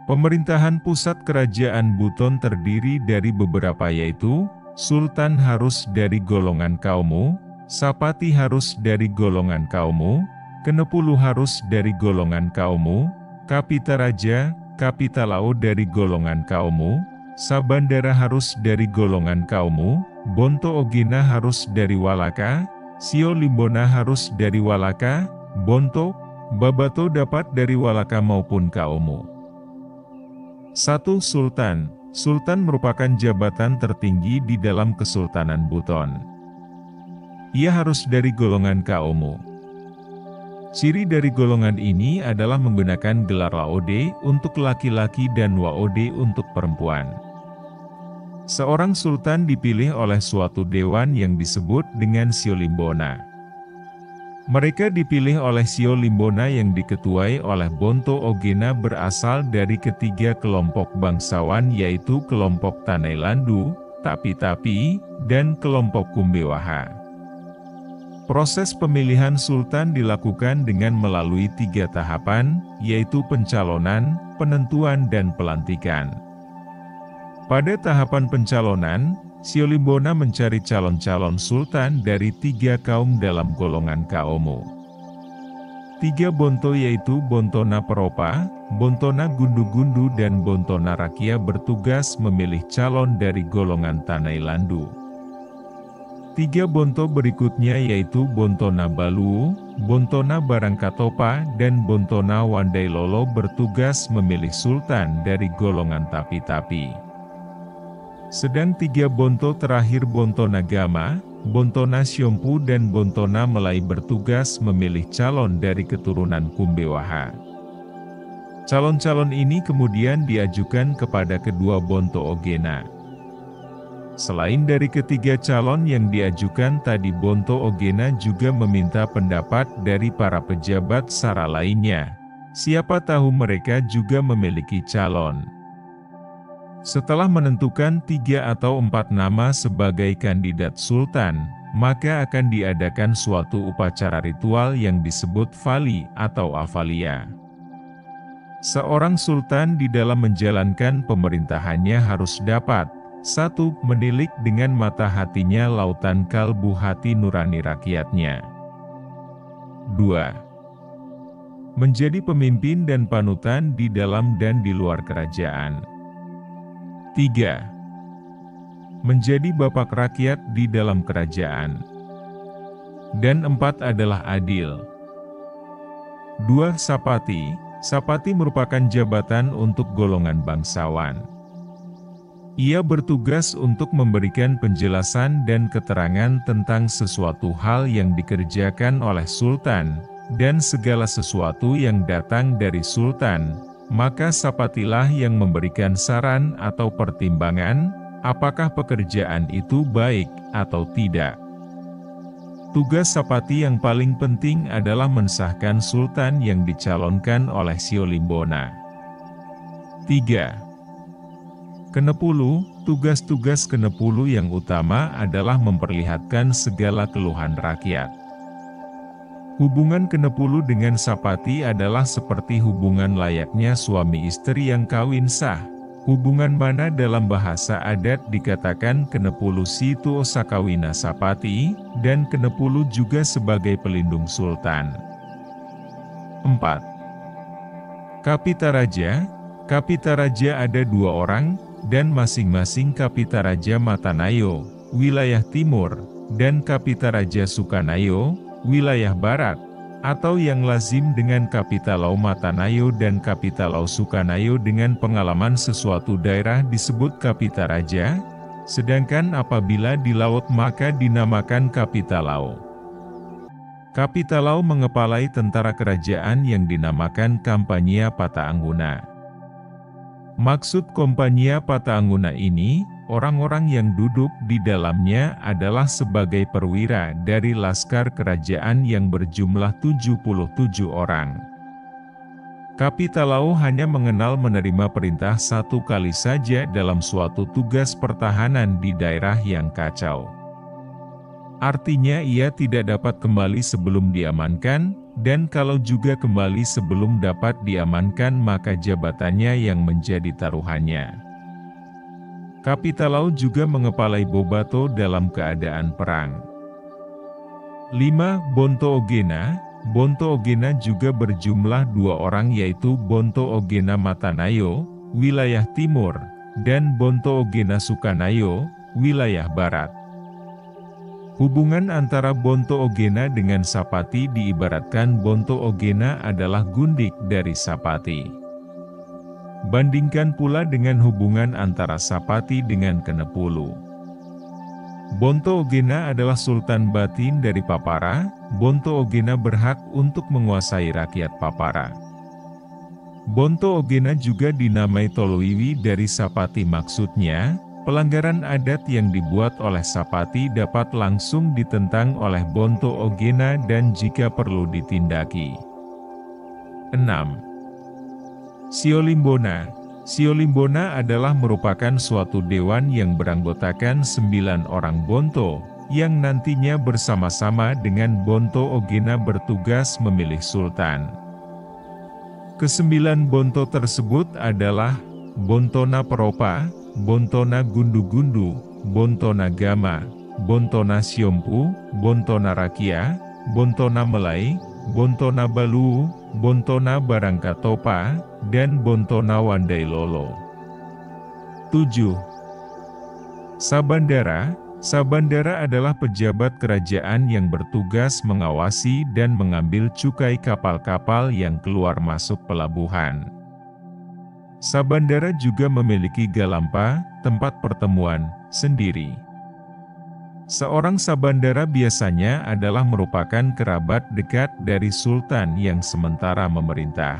Pemerintahan pusat kerajaan Buton terdiri dari beberapa yaitu, Sultan harus dari golongan kaummu, Sapati harus dari golongan kaummu, Kenepulu harus dari golongan kaummu, Kapitaraja, Kapitalao dari golongan kaummu, Sabandara harus dari golongan kaummu, Bonto Ogena harus dari Walaka, Sio Limbona harus dari Walaka, Bonto, Babato dapat dari Walaka maupun kaummu. 1. Sultan. Sultan merupakan jabatan tertinggi di dalam Kesultanan Buton. Ia harus dari golongan kaummu. Ciri dari golongan ini adalah menggunakan gelar Laode untuk laki-laki dan Waode untuk perempuan. Seorang sultan dipilih oleh suatu dewan yang disebut dengan Sio Limbona. Mereka dipilih oleh Sio Limbona yang diketuai oleh Bonto Ogena berasal dari ketiga kelompok bangsawan yaitu kelompok Tanai Landu, Tapi-Tapi, dan kelompok Kumbewaha. Proses pemilihan sultan dilakukan dengan melalui 3 tahapan, yaitu pencalonan, penentuan dan pelantikan. Pada tahapan pencalonan, Sio Limbona mencari calon-calon sultan dari 3 kaum dalam golongan kaummu. 3 bonto yaitu Bontona Peropa, Bontona Gundu-Gundu dan Bontona Rakia bertugas memilih calon dari golongan Tanai Landu. 3 bonto berikutnya yaitu Bontona Baluwu, Bontona Barangkatopa dan Bontona Wandailolo bertugas memilih sultan dari golongan Tapi-Tapi. Sedang 3 bonto terakhir Bontona Gama, Bontona Syompu dan Bontona Melai bertugas memilih calon dari keturunan Kumbewaha. Calon-calon ini kemudian diajukan kepada kedua Bonto Ogena. Selain dari ketiga calon yang diajukan tadi, Bonto Ogena juga meminta pendapat dari para pejabat sara lainnya. Siapa tahu mereka juga memiliki calon. Setelah menentukan 3 atau 4 nama sebagai kandidat sultan, maka akan diadakan suatu upacara ritual yang disebut Vali atau Avalia. Seorang sultan di dalam menjalankan pemerintahannya harus dapat 1. Menilik dengan mata hatinya lautan kalbu hati nurani rakyatnya. 2. Menjadi pemimpin dan panutan di dalam dan di luar kerajaan. 3. Menjadi bapak rakyat di dalam kerajaan. Dan 4 adalah adil. 2. Sapati. Sapati merupakan jabatan untuk golongan bangsawan. Ia bertugas untuk memberikan penjelasan dan keterangan tentang sesuatu hal yang dikerjakan oleh sultan, dan segala sesuatu yang datang dari sultan. Maka sapatilah yang memberikan saran atau pertimbangan, apakah pekerjaan itu baik atau tidak. Tugas sapati yang paling penting adalah mensahkan sultan yang dicalonkan oleh Sio Limbona. 3. Kenepulu. Tugas-tugas Kenepulu yang utama adalah memperlihatkan segala keluhan rakyat. Hubungan Kenepulu dengan sapati adalah seperti hubungan layaknya suami istri yang kawin sah. Hubungan mana dalam bahasa adat dikatakan Kenepulu situ sakawina sapati, dan Kenepulu juga sebagai pelindung sultan. 4. Kapitaraja. Kapitaraja ada 2 orang, dan masing-masing Kapitaraja Matanayo, wilayah timur, dan Kapitaraja Sukanayo, wilayah barat, atau yang lazim dengan Kapitalau Matanayo dan Kapitalau Sukanayo dengan pengalaman sesuatu daerah disebut Kapitaraja, sedangkan apabila di laut maka dinamakan Kapitalau. Kapitalau mengepalai tentara kerajaan yang dinamakan Kompania Pataangguna. Maksud Kompania Pataangguna ini, orang-orang yang duduk di dalamnya adalah sebagai perwira dari laskar kerajaan yang berjumlah 77 orang. Kapitalau hanya mengenal menerima perintah 1 kali saja dalam suatu tugas pertahanan di daerah yang kacau. Artinya ia tidak dapat kembali sebelum diamankan, dan kalau juga kembali sebelum dapat diamankan maka jabatannya yang menjadi taruhannya. Kapitalau juga mengepalai Bobato dalam keadaan perang. 5. Bonto Ogena. Bonto Ogena juga berjumlah 2 orang yaitu Bonto Ogena Matanayo, wilayah timur, dan Bonto Ogena Sukanayo, wilayah barat. Hubungan antara Bonto Ogena dengan Sapati diibaratkan Bonto Ogena adalah gundik dari Sapati. Bandingkan pula dengan hubungan antara Sapati dengan Kenepulu. Bonto Ogena adalah sultan batin dari Papara. Bonto Ogena berhak untuk menguasai rakyat Papara. Bonto Ogena juga dinamai Tolowiwi dari Sapati, maksudnya, pelanggaran adat yang dibuat oleh Sapati dapat langsung ditentang oleh Bonto Ogena dan jika perlu ditindaki. 6. Siolimbona. Siolimbona adalah merupakan suatu dewan yang beranggotakan 9 orang Bonto, yang nantinya bersama-sama dengan Bonto Ogena bertugas memilih sultan. Ke-9 Bonto tersebut adalah Bontona Peropa, Bontona Gundu-Gundu, Bontona Gama, Bontona Siompu, Bontona Rakia, Bontona Melai, Bontona Balu, Bontona Barangkatopa, dan Bontona Wandailolo. 7. Sabandara. Sabandara adalah pejabat kerajaan yang bertugas mengawasi dan mengambil cukai kapal-kapal yang keluar masuk pelabuhan. Sabandara juga memiliki galampa, tempat pertemuan, sendiri. Seorang sabandara biasanya adalah merupakan kerabat dekat dari sultan yang sementara memerintah.